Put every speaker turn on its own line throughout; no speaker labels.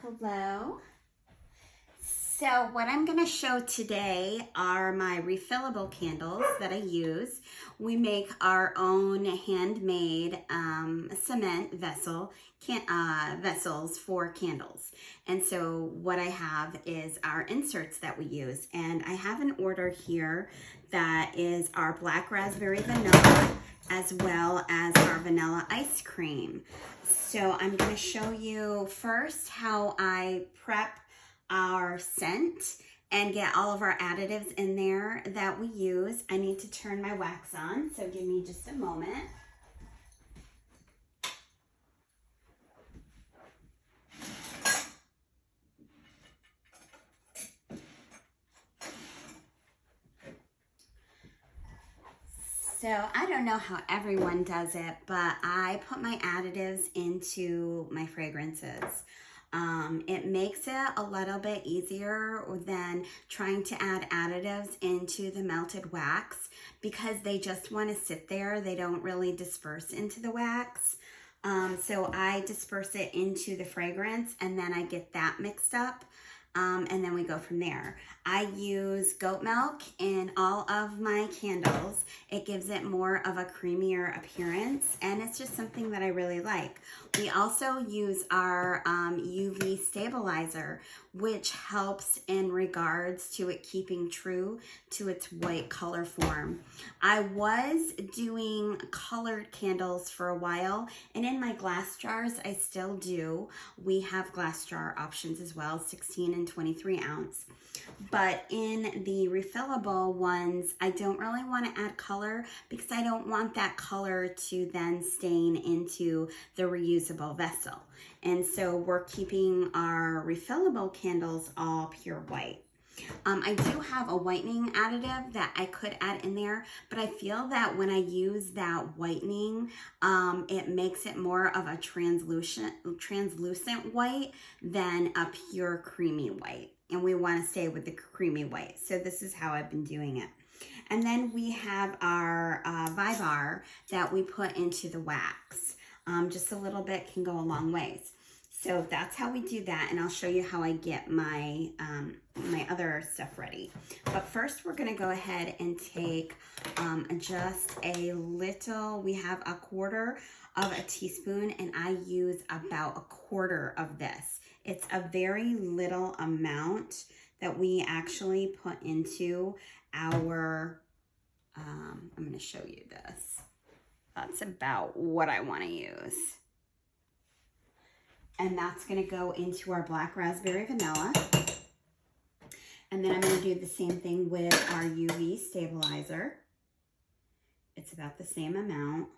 Hello. So what I'm going to show today are my refillable candles that I use. We make our own handmade cement vessels for candles. And so what I have is our inserts that we use. And I have an order here that is our black raspberry vanilla as well as our vanilla ice cream. So I'm going to show you first how I prep our scent and get all of our additives in there that we use. I need to turn my wax on, so give me just a moment. So I don't know how everyone does it, but I put my additives into my fragrances. It makes it a little bit easier than trying to add additives into the melted wax because they just want to sit there. They don't really disperse into the wax. So I disperse it into the fragrance and then I get that mixed up. And then we go from there. I use goat milk in all of my candles. It gives it more of a creamier appearance, and it's just something that I really like. We also use our UV stabilizer, which helps in regards to it keeping true to its white color form. I was doing colored candles for a while, and in my glass jars, I still do. We have glass jar options as well, 16 and 23 ounce. But in the refillable ones, I don't really want to add color because I don't want that color to then stain into the reusable vessel. And so we're keeping our refillable candles all pure white. I do have a whitening additive that I could add in there, but I feel that when I use that whitening, it makes it more of a translucent white than a pure creamy white. And we want to stay with the creamy white. So this is how I've been doing it. And then we have our Vibar that we put into the wax. Just a little bit can go a long ways. So that's how we do that, and I'll show you how I get my my other stuff ready. But first, we're gonna go ahead and take just a little. We have a quarter of a teaspoon, and I use about a quarter of this. It's a very little amount that we actually put into our. I'm gonna show you this. That's about what I want to use. And that's going to go into our black raspberry vanilla. And then I'm going to do the same thing with our UV stabilizer. It's about the same amount.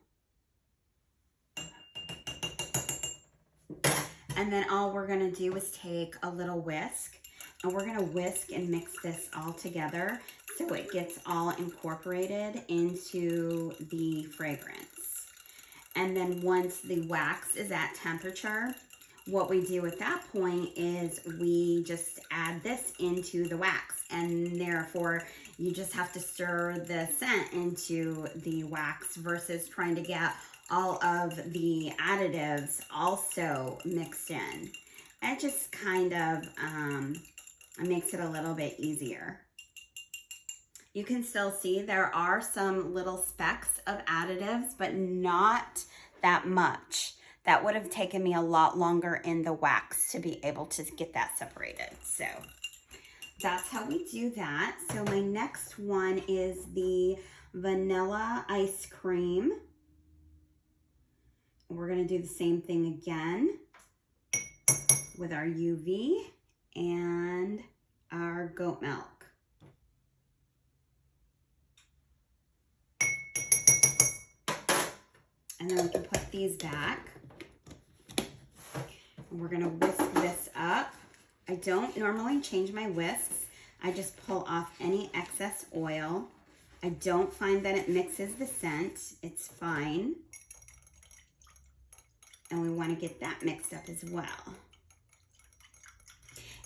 And then all we're going to do is take a little whisk. And we're going to whisk and mix this all together so it gets all incorporated into the fragrance. And then once the wax is at temperature, what we do at that point is we just add this into the wax, and therefore you just have to stir the scent into the wax versus trying to get all of the additives also mixed in. It just kind of makes it a little bit easier. You can still see there are some little specks of additives, but not that much. That would have taken me a lot longer in the wax to be able to get that separated. So that's how we do that. So my next one is the vanilla ice cream. We're gonna do the same thing again with our UV and our goat milk. And then we can put these back. We're gonna whisk this up. I don't normally change my whisks. I just pull off any excess oil. I don't find that it mixes the scent. It's fine. And we wanna get that mixed up as well.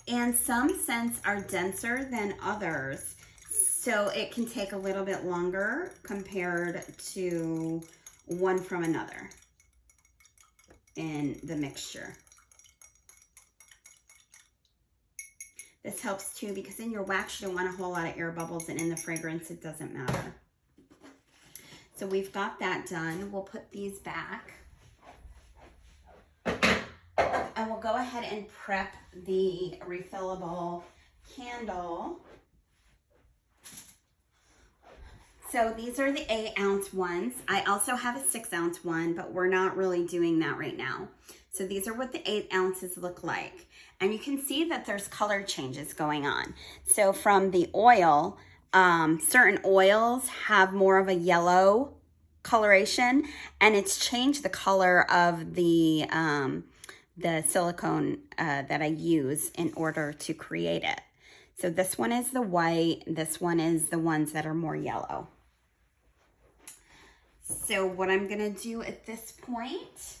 And some scents are denser than others, so it can take a little bit longer compared to one from another in the mixture. This helps too because in your wax you don't want a whole lot of air bubbles, and in the fragrance it doesn't matter. So we've got that done. We'll put these back. And we'll go ahead and prep the refillable candle. So these are the 8-ounce ones. I also have a 6-ounce one, but we're not really doing that right now. So these are what the 8 ounces look like. And you can see that there's color changes going on. So from the oil, certain oils have more of a yellow coloration, and it's changed the color of the silicone that I use in order to create it. So this one is the white, this one is the ones that are more yellow. So what I'm gonna do at this point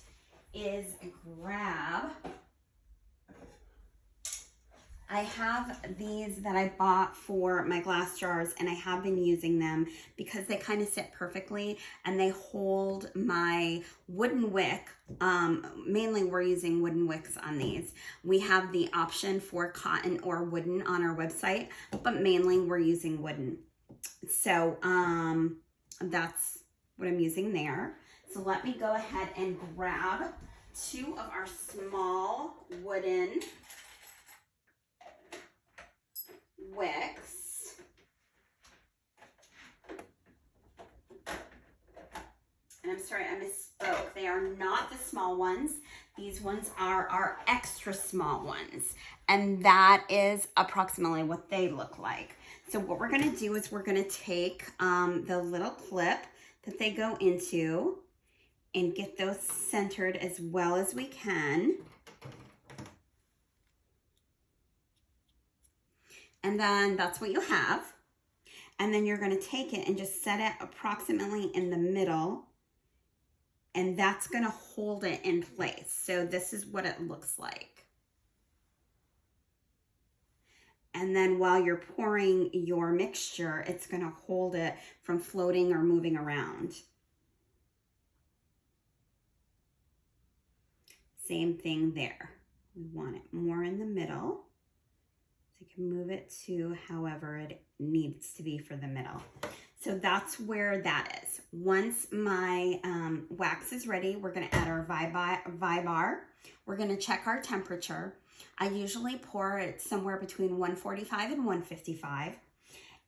is grab, I have these that I bought for my glass jars, and I have been using them because they kind of sit perfectly and they hold my wooden wick. Mainly we're using wooden wicks on these. We have the option for cotton or wooden on our website, but mainly we're using wooden. So that's what I'm using there. So let me go ahead and grab 2 of our small wooden wicks. And I'm sorry, I misspoke. They are not the small ones. These ones are our extra small ones. And that is approximately what they look like. So what we're gonna do is we're gonna take the little clip that they go into and get those centered as well as we can. And then that's what you have. And then you're going to take it and just set it approximately in the middle. And that's going to hold it in place. So this is what it looks like. And then while you're pouring your mixture, it's going to hold it from floating or moving around. Same thing there. We want it more in the middle. You can move it to however it needs to be for the middle. So that's where that is. Once my wax is ready, we're gonna add our Vybar. We're gonna check our temperature. I usually pour it somewhere between 145 and 155.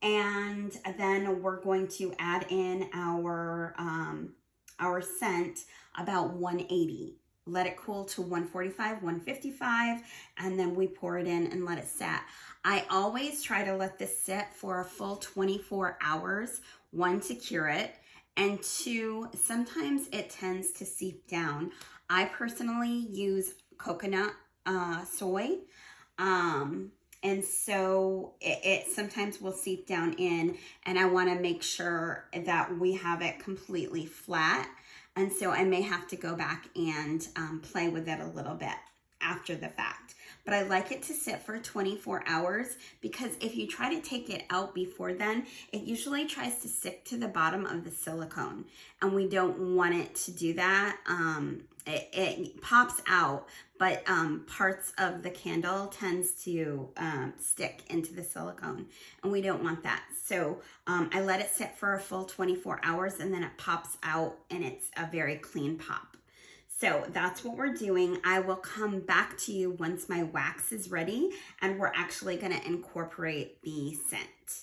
And then we're going to add in our scent about 180. Let it cool to 145, 155, and then we pour it in and let it set. I always try to let this sit for a full 24 hours, 1, to cure it, and 2, sometimes it tends to seep down. I personally use coconut soy, and so it sometimes will seep down in, and I want to make sure that we have it completely flat. And so I may have to go back and play with it a little bit after the fact. But I like it to sit for 24 hours because if you try to take it out before then, it usually tries to stick to the bottom of the silicone. And we don't want it to do that. It pops out, but parts of the candle tends to stick into the silicone. And we don't want that. So I let it sit for a full 24 hours and then it pops out and it's a very clean pop. So that's what we're doing. I will come back to you once my wax is ready and we're actually gonna incorporate the scent.